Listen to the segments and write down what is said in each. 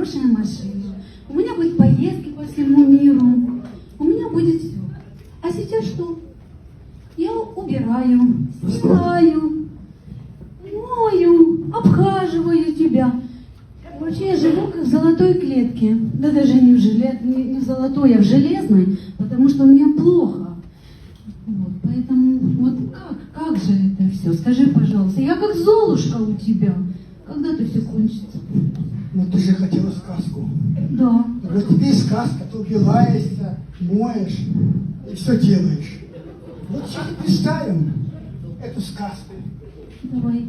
хорошая машина, у меня будут поездки по всему миру, у меня будет все. А сейчас что? Я убираю, стираю, мою, обхаживаю тебя. Вообще я живу как в золотой клетке. Да даже не в золотой, а в железной, потому что у меня плохо. Вот, поэтому вот как же это все? Скажи, пожалуйста, я как Золушка у тебя. Когда это все кончится? Ну ты же хотела сказку. Да. Вот тебе и сказка, ты убиваешься, моешь и все делаешь. Вот сейчас представим эту сказку. Давай.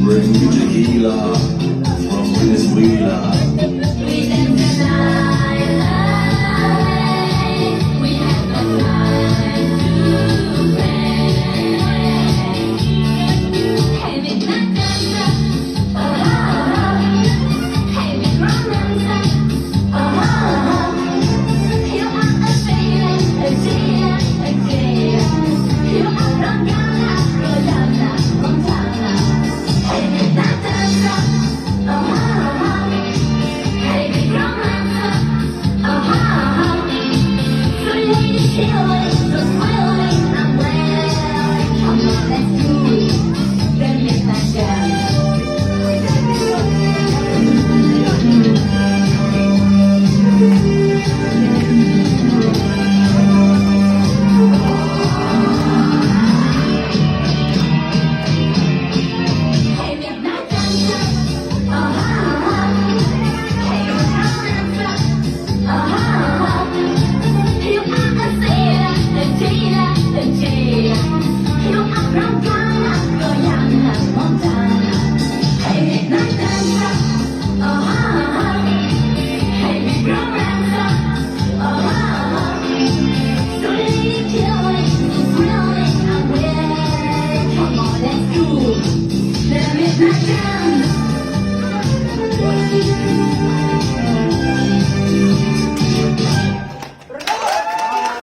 Bring me tequila.